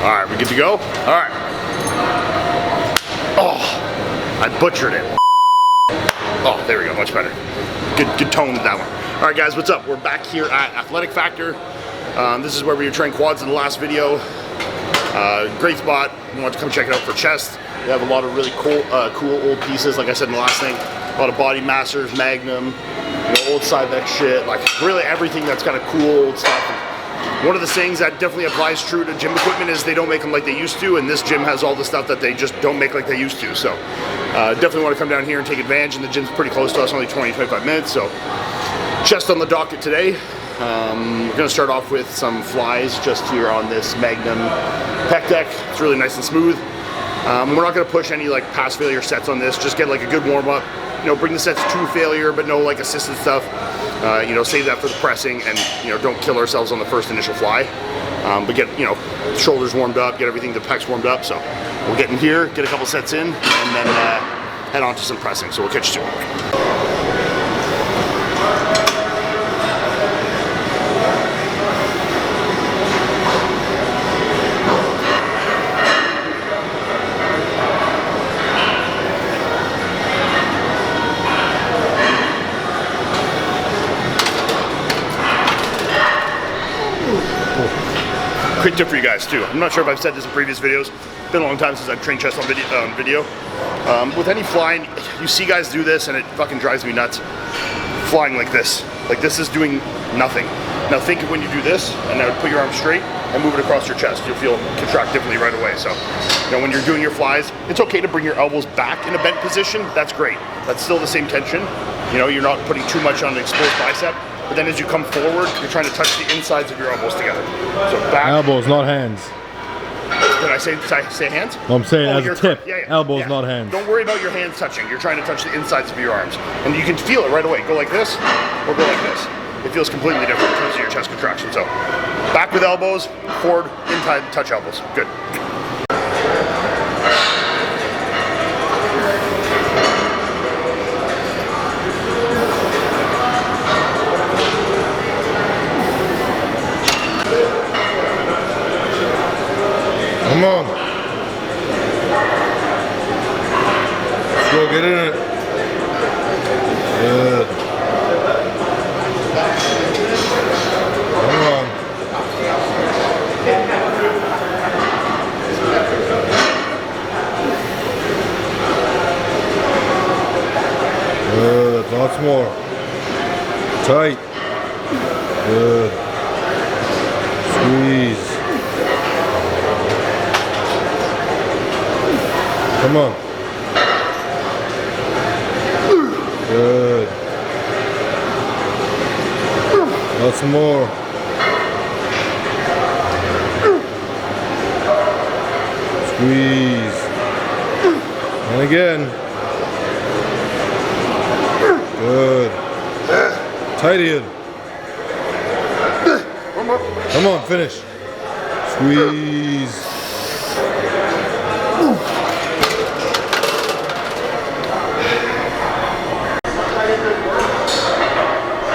All right, we good to go? All right. Oh, I butchered it. Oh, there we go, much better. Good tone with that one. All right, guys, what's up? We're back here at Athletic Factor. This is where we were training quads in the last video. Great spot. You want to come check it out for chest. We have a lot of really cool old pieces, like I said in the last thing. A lot of body masters, Magnum, old Cybex shit, like really everything that's kind of cool old stuff. One of the things that definitely applies true to gym equipment is they don't make them like they used to, and this gym has all the stuff that they just don't make like they used to. So definitely want to come down here and take advantage, and the gym's pretty close to us, only 20-25 minutes. So chest on the docket today. We're going to start off with some flies just here on this Magnum pec deck. It's really nice and smooth. We're not going to push any like pass failure sets on this. Just get like a good warm up. Bring the sets to failure, but no like assisted stuff. Save that for the pressing, and don't kill ourselves on the first initial fly. But get shoulders warmed up, get everything, the pecs warmed up. So we'll get in here, get a couple sets in, and then head on to some pressing. So we'll catch you soon. Quick tip for you guys too. I'm not sure if I've said this in previous videos. It's been a long time since I've trained chest on video. With any flying, you see guys do this and it fucking drives me nuts. Flying like this. Like this is doing nothing. Now think of when you do this and now put your arm straight and move it across your chest. You'll feel contract differently right away. So when you're doing your flies, it's okay to bring your elbows back in a bent position. That's great. That's still the same tension. You're not putting too much on an exposed bicep. But then as you come forward, you're trying to touch the insides of your elbows together. So back. Elbows, not hands. Did I say hands? No, I'm saying as a tip. Yeah. Elbows, not hands. Don't worry about your hands touching. You're trying to touch the insides of your arms. And you can feel it right away. Go like this or go like this. It feels completely different in terms of your chest contraction. So back with elbows, forward, inside, touch elbows. Good. Come on. Let's go, get in it. Good. Come on. Good, lots more. Tight. Good. Squeeze. Come on. Good. Lots more. Squeeze. And again. Good. Tight in. Come on, finish. Squeeze.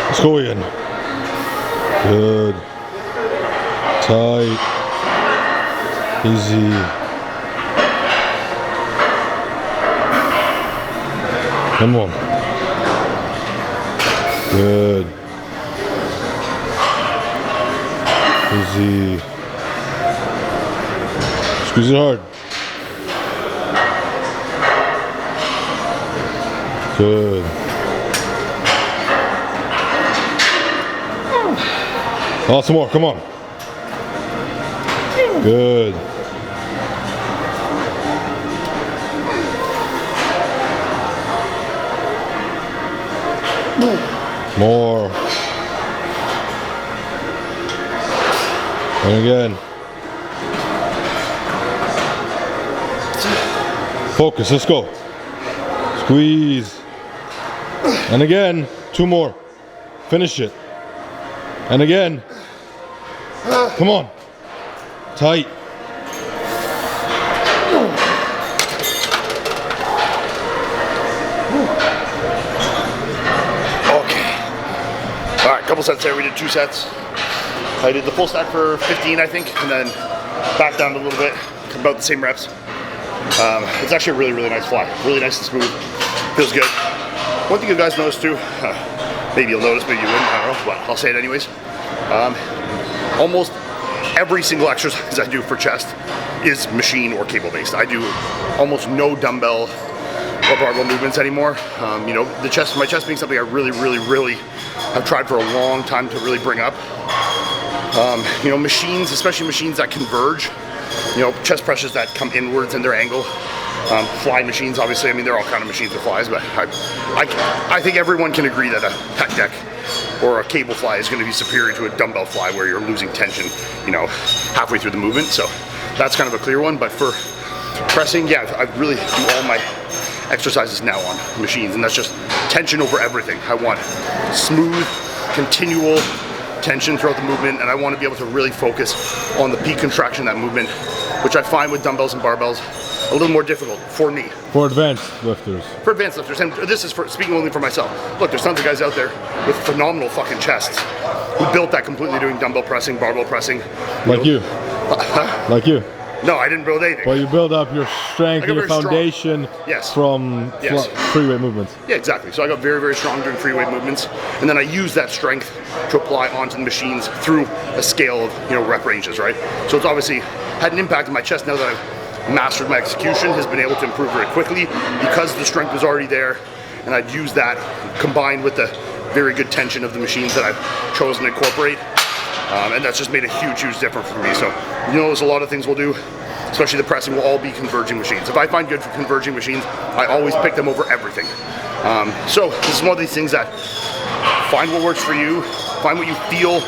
Let's go in. Good. Tight. Easy. Come on. Good. Easy. Squeeze it hard. Good. Lots more, come on. Good. More. And again. Focus, let's go. Squeeze. And again, 2 more. Finish it. And again. Come on. Tight. Okay. All right, couple sets there. We did 2 sets. I did the full stack for 15, I think, and then back down a little bit, about the same reps. It's actually a really, really nice fly. Really nice and smooth. Feels good. One thing you guys notice too, maybe you'll notice, maybe you wouldn't, I don't know, but I'll say it anyways. Almost every single exercise I do for chest is machine or cable based. I do almost no dumbbell or barbell movements anymore. You know, my chest being something I really have tried for a long time to really bring up. You know, machines, especially machines that converge, you know, chest presses that come inwards in their angle. Fly machines, obviously, I mean, they're all kind of machines with flies, but I think everyone can agree that a pec deck or a cable fly is going to be superior to a dumbbell fly where you're losing tension, you know, halfway through the movement. So that's kind of a clear one. But for pressing, yeah, I really do all my exercises now on machines, and that's just tension over everything. I want smooth, continual tension throughout the movement, and I want to be able to really focus on the peak contraction of that movement, which I find with dumbbells and barbells a little more difficult for me. For advanced lifters. For advanced lifters, and this is for speaking only for myself. Look, there's tons of guys out there with phenomenal fucking chests who built that completely doing dumbbell pressing, barbell pressing. Like you. Like you. No, I didn't build anything. Well, you build up your strength and your foundation from free weight movements. Yeah, exactly. So I got very strong doing free weight movements, and then I use that strength to apply onto the machines through a scale of, you know, rep ranges, right? So it's obviously had an impact on my chest. Now that I've mastered my execution, has been able to improve very quickly because the strength was already there, and I'd use that combined with the very good tension of the machines that I've chosen to incorporate. And that's just made a huge difference for me. So, you know, there's a lot of things we'll do, especially the pressing, will all be converging machines. If I find good for converging machines, I always pick them over everything. So this is one of these things that find what works for you, find what you feel.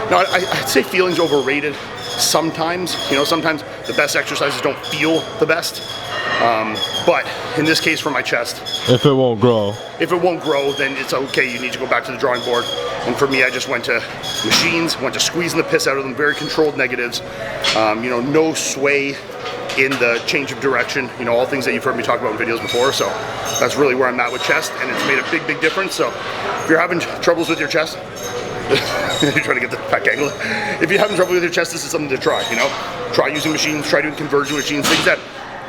Now, I'd say feeling's overrated sometimes. You know, sometimes the best exercises don't feel the best. But in this case for my chest, if it won't grow, then it's okay. You need to go back to the drawing board. And for me, I just went to machines, went to squeezing the piss out of them, very controlled negatives. You know, no sway in the change of direction. You know, all things that you've heard me talk about in videos before. So that's really where I'm at with chest, and it's made a big difference. So if you're having troubles with your chest, you're trying to get the pec angle. If you're having trouble with your chest, this is something to try. You know, try using machines, try doing conversion machines, things that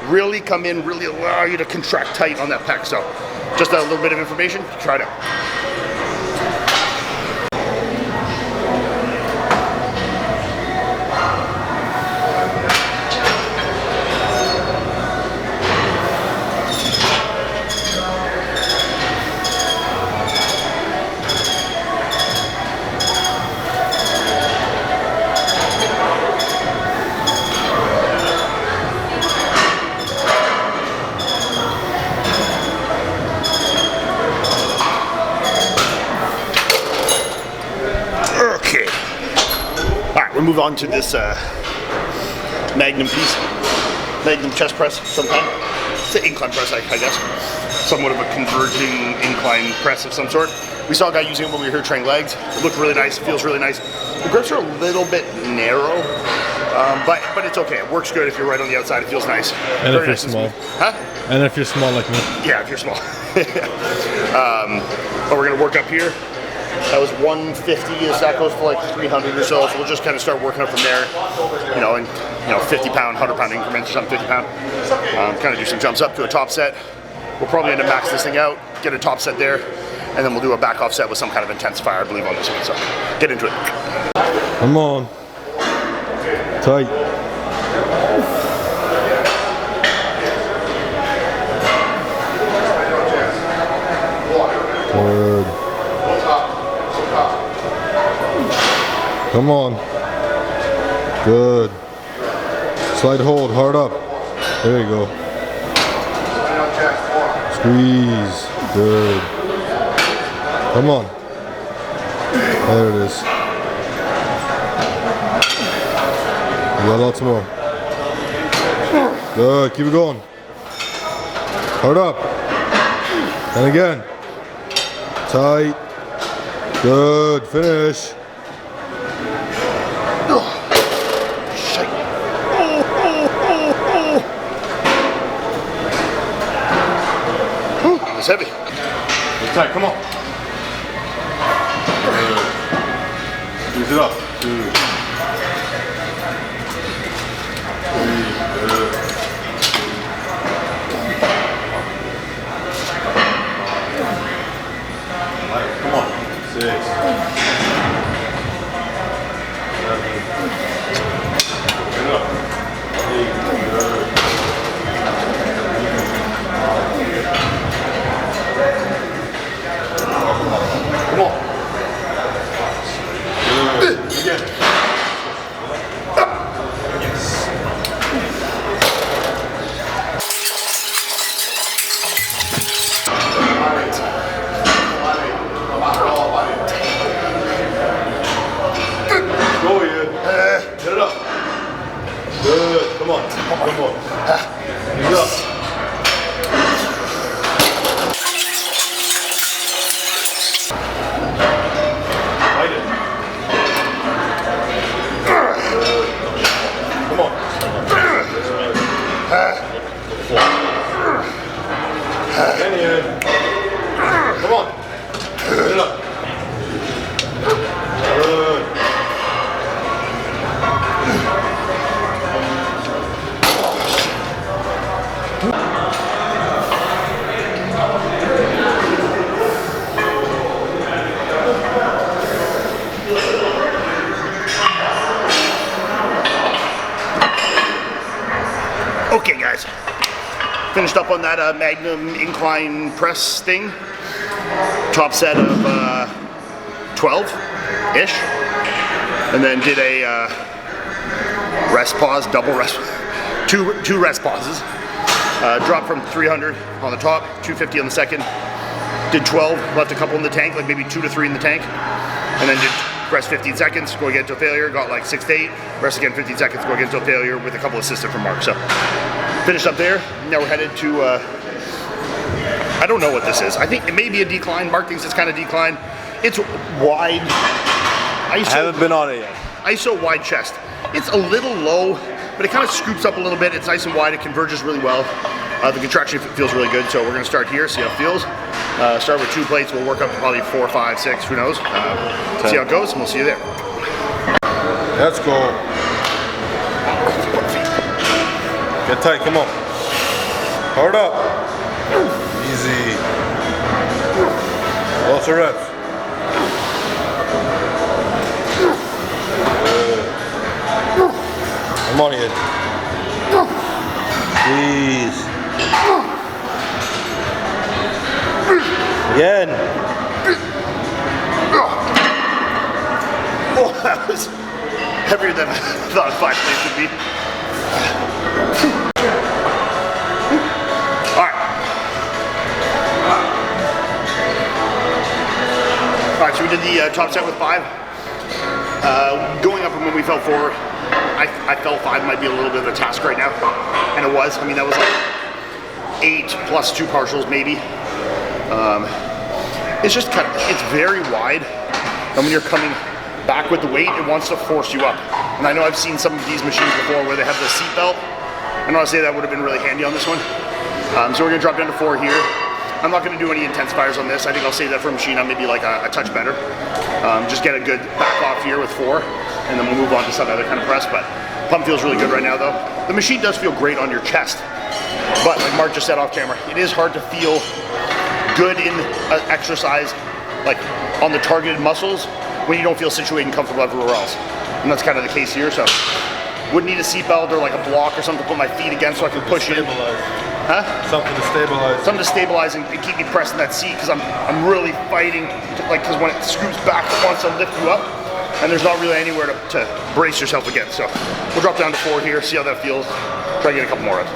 really come in, really allow you to contract tight on that pec. So just a little bit of information, try it out. Move on to this Magnum piece, Magnum chest press sometime. It's an incline press, I guess. Somewhat of a converging incline press of some sort. We saw a guy using it when we were here training legs. It looked really nice, it feels really nice. The grips are a little bit narrow, but it's okay. It works good if you're right on the outside, it feels nice. And if you're small. Huh? And if you're small like me. Yeah, if you're small. But we're gonna work up here. That was 150, as that goes to like 300 or so. So we'll just kind of start working up from there, you know, in 50-pound, 100-pound increments or something, 50-pound. Kind of do some jumps up to a top set. We'll probably end up maxing this thing out, get a top set there, and then we'll do a back off set with some kind of intensifier, I believe, on this one. So get into it. Come on. Tight. Good. Come on. Good. Slight hold, hard up. There you go. Squeeze. Good. Come on. There it is. You got lots more. Good. Keep it going. Hard up. And again. Tight. Good. Finish. It's heavy. It's tight, come on. Good. Use it up. Good. Good. Come on. Come on. He's up. Fight it. Come on. Come on. Put it up. Good. Okay, guys. Finished up on that Magnum incline press thing. Top set of 12-ish. And then did a rest pause, double rest, two rest pauses. Dropped from 300 on the top, 250 on the second. Did 12, left a couple in the tank, like maybe 2 to 3 in the tank. And then did rest 15 seconds, go again to a failure, got like 6 to 8. Rest again 15 seconds, go again to a failure with a couple assisted from Mark. So finished up there. Now we're headed to, I don't know what this is. I think it may be a decline. Mark thinks it's kind of decline. It's wide. I haven't been on it yet. ISO wide chest. It's a little low, but it kind of scoops up a little bit. It's nice and wide. It converges really well. The contraction feels really good. So we're going to start here, see how it feels. Start with 2 plates. We'll work up to probably 4, 5, 6. Who knows? See how it goes, and we'll see you there. Let's go. Get tight, come on. Hard up. Easy. Lots of reps. Good. Come on, Ed. Please. Again. Oh, that was heavier than I thought 5 plates would be. All right, so we did the top set with 5. Going up from when we felt 4, I felt 5 might be a little bit of a task right now, and it was. I mean, that was like 8 plus 2 partials maybe. It's just kind of, it's very wide, and when you're coming back with the weight, it wants to force you up. And I know I've seen some of these machines before where they have the seat belt, and honestly that would have been really handy on this one. So we're gonna drop down to 4 here. I'm not gonna do any intensifiers on this. I think I'll save that for a machine on maybe like a touch better. Just get a good back off here with 4, and then we'll move on to some other kind of press, but pump feels really good right now though. The machine does feel great on your chest, but like Mark just said off camera, it is hard to feel good in exercise, like on the targeted muscles, when you don't feel situated and comfortable everywhere else. And that's kind of the case here, so would need a seatbelt or like a block or something to put my feet against so I can push in. Huh? Something to stabilize. Something to stabilize and keep me pressing that seat, because I'm really fighting, because when it scoops back, it wants to lift you up, and there's not really anywhere to brace yourself against. So we'll drop down to 4 here, see how that feels, try to get a couple more reps.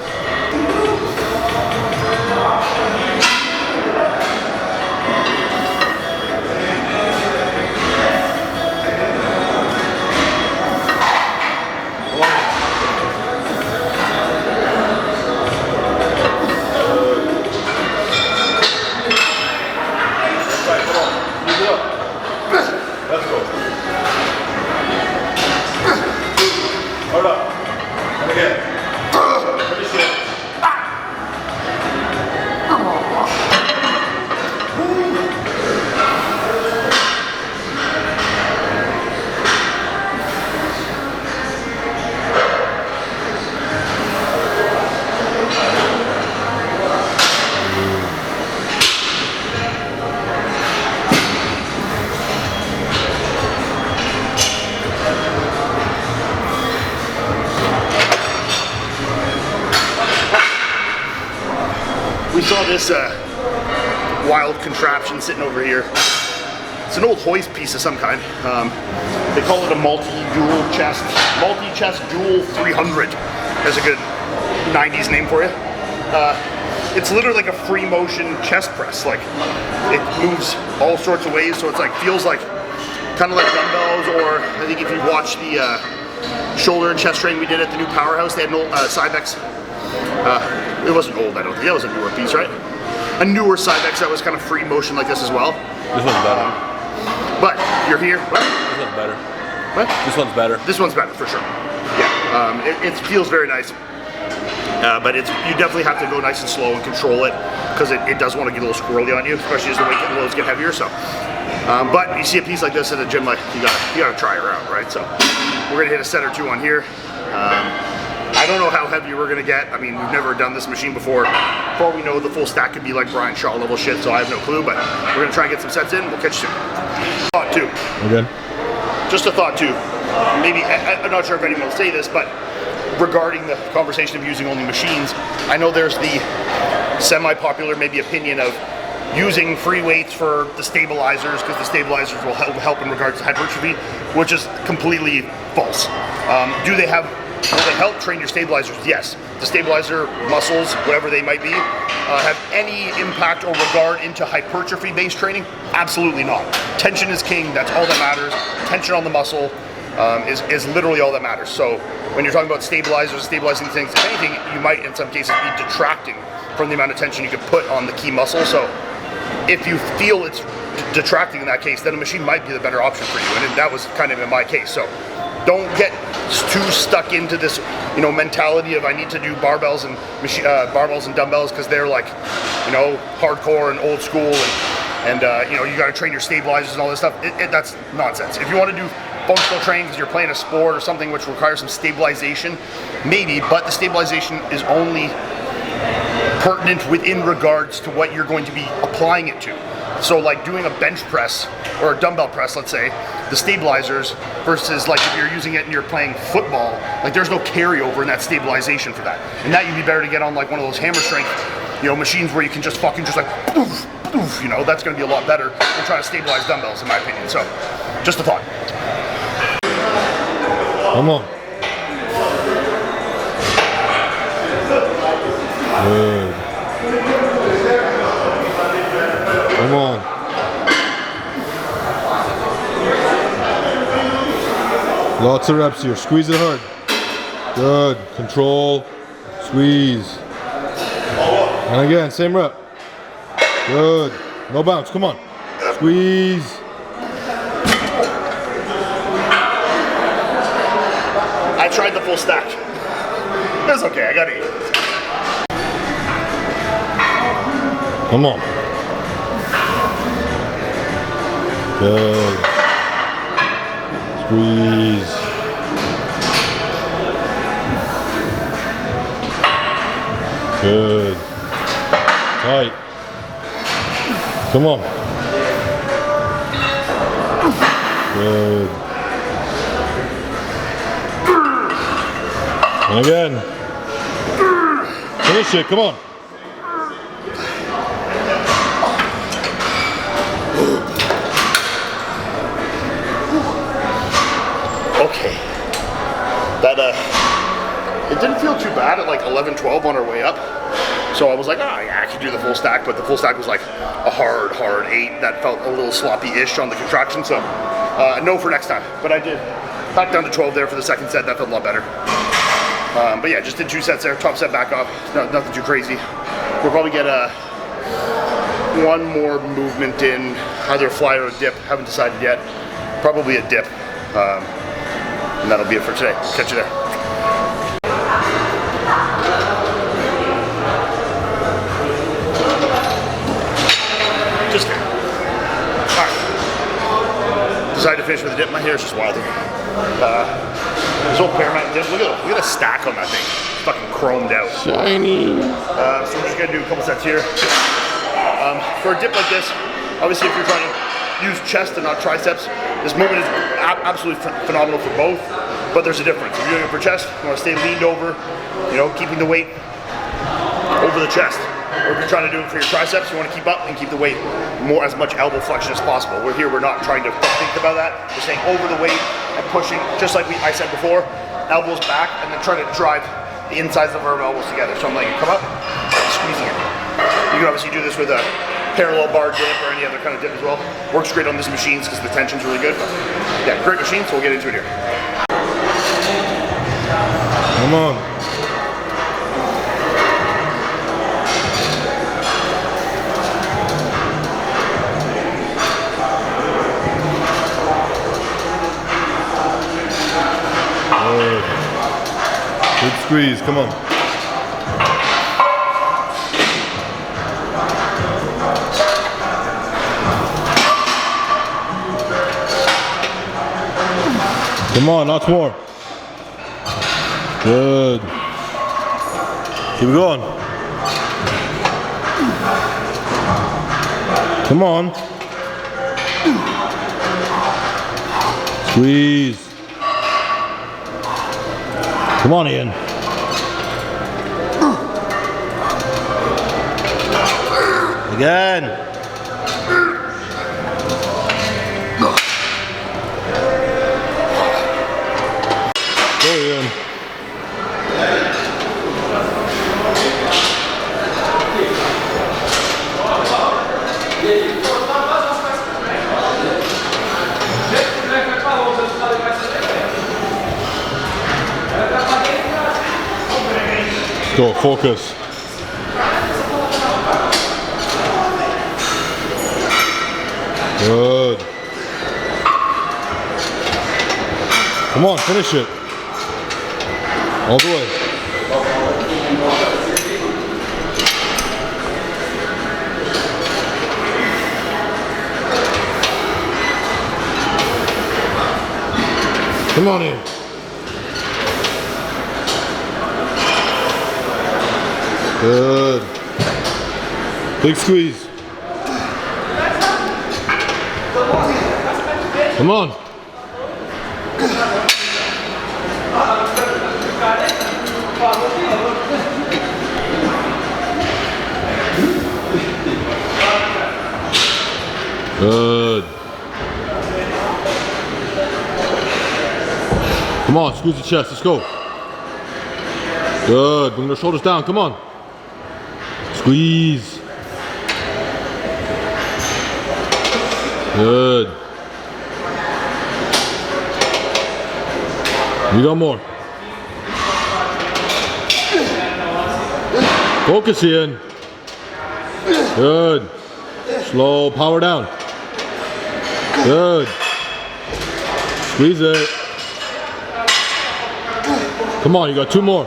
We saw this wild contraption sitting over here. It's an old Hoist piece of some kind. They call it a multi-chest dual 300. That's a good 90s name for you. It's literally like a free motion chest press. Like it moves all sorts of ways, so it's like feels like kind of like dumbbells, or I think if you watch the shoulder and chest training we did at the new Powerhouse. They had an old Cybex. It wasn't old, I don't think. That was a newer piece, right? A newer Cybex that was kind of free motion like this as well. This one's better. But you're here. What? This one's better. What? This one's better. This one's better for sure. Yeah. It feels very nice. But you definitely have to go nice and slow and control it because it does want to get a little squirrely on you, especially as the weight loads get heavier. So, but you see a piece like this at a gym, like you gotta try her out, right? So we're gonna hit a set or two on here. I don't know how heavy we're gonna get. I mean, we've never done this machine before. For all we know, the full stack could be like Brian Shaw level shit, so I have no clue. But we're gonna try and get some sets in. We'll catch you soon. Thought too. Okay. Just a thought too. Maybe I'm not sure if anyone will say this, but regarding the conversation of using only machines, I know there's the semi-popular maybe opinion of using free weights for the stabilizers because the stabilizers will help in regards to hypertrophy, which is completely false. Will they help train your stabilizers? Yes. The stabilizer muscles, whatever they might be, have any impact or regard into hypertrophy-based training? Absolutely not. Tension is king. That's all that matters. Tension on the muscle is literally all that matters. So when you're talking about stabilizers, stabilizing things, if anything, you might in some cases be detracting from the amount of tension you could put on the key muscle. So if you feel it's detracting in that case, then a machine might be the better option for you. And that was kind of in my case. So don't get too stuck into this, mentality of I need to do barbells and dumbbells because they're like, hardcore and old school and you got to train your stabilizers and all this stuff. That's nonsense. If you want to do functional training because you're playing a sport or something which requires some stabilization, maybe, but the stabilization is only pertinent within regards to what you're going to be applying it to. So like doing a bench press or a dumbbell press, let's say, the stabilizers versus like if you're using it and you're playing football, like there's no carryover in that stabilization for that. And that you'd be better to get on like one of those hammer strength, machines where you can just fucking just like poof, poof, that's gonna be a lot better than trying to stabilize dumbbells in my opinion. So just a thought. Come on. Good. Come on. Lots of reps here. Squeeze it hard. Good. Control. Squeeze. And again, same rep. Good. No bounce. Come on. Squeeze. I tried the full stack. It's okay. I got 8. Come on. Good. Squeeze. Good. Tight. Come on. Good. And again. Finish it. Come on. Okay, it didn't feel too bad at like 11, 12 on our way up. So I was like, I could do the full stack, but the full stack was like a hard 8 that felt a little sloppy-ish on the contraction. So no for next time, but I did back down to 12 there for the second set. That felt a lot better. But yeah, just did 2 sets there, top set back off, nothing too crazy. We'll probably get one more movement in, either a fly or a dip, haven't decided yet. Probably a dip. And that'll be it for today. Catch you there. Just kidding. Alright. Decided to finish with a dip. My hair is just wild here. This old Paramount dip. Look at the stack on that thing. It's fucking chromed out. Shiny. So we're just gonna do a couple sets here. For a dip like this, obviously if you're trying to use chest and not triceps, this movement is absolutely phenomenal for both, but there's a difference. If you're doing it for chest, you want to stay leaned over, keeping the weight over the chest. Or if you're trying to do it for your triceps, you want to keep up and keep the weight as much elbow flexion as possible. We're not trying to think about that. We're staying over the weight and pushing, just like I said before, elbows back, and then trying to drive the insides of our elbows together. So I'm letting it come up, squeezing it. You can obviously do this with a parallel bar dip or any other kind of dip as well. Works great on these machines because the tension's really good. But yeah, great machine, so we'll get into it here. Come on. Good. Good squeeze, come on. Come on, lots more. Good. Keep going. Come on. Squeeze. Come on, Ian. Again. Go, Ian. Go, focus. Good. Come on, finish it. All the way. Come on in. Good. Big squeeze. Come on. Good. Come on, squeeze the chest. Let's go. Good. Bring the shoulders down. Come on. Squeeze. Good. You got more. Focus in. Good. Slow power down. Good. Squeeze it. Come on, you got two more.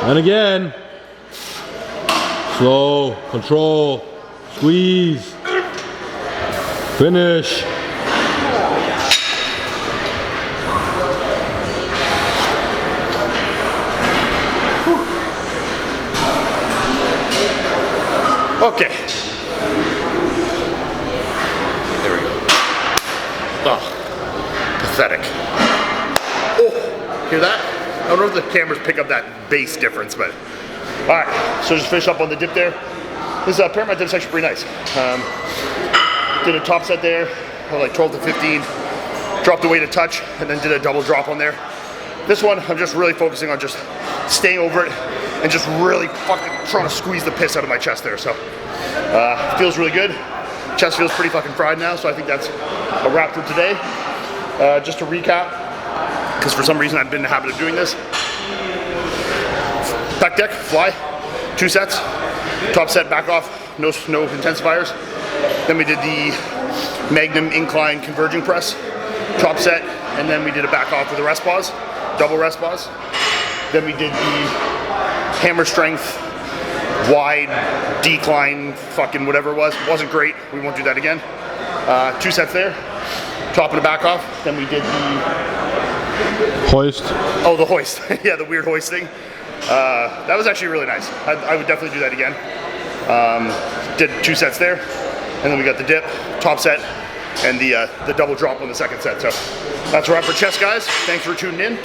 And again. Slow, control, squeeze, finish. Okay. There we go. Oh, pathetic. Oh, hear that? I don't know if the cameras pick up that bass difference, but all right. So just finish up on the dip there. This pair of my dips actually pretty nice. Did a top set there, like 12 to 15. Dropped the weight a touch, and then did a double drop on there. This one, I'm just really focusing on just staying over it and just really fucking trying to squeeze the piss out of my chest there. So feels really good. Chest feels pretty fucking fried now, so I think that's a wrap for today. Just to recap, because for some reason I've been in the habit of doing this. Back deck, fly, 2 sets. Top set, back off, no intensifiers. Then we did the Magnum Incline converging press, top set, and then we did a back off with a rest pause, double rest pause. Then we did the hammer strength, wide, decline, fucking whatever it was. It wasn't great, we won't do that again. 2 sets there, top and a back off. Then we did the Hoist. Oh, the hoist. Yeah, the weird hoist thing. That was actually really nice. I would definitely do that again. Did 2 sets there, and then we got the dip, top set, and the double drop on the second set. So that's a wrap for chest, guys. Thanks for tuning in.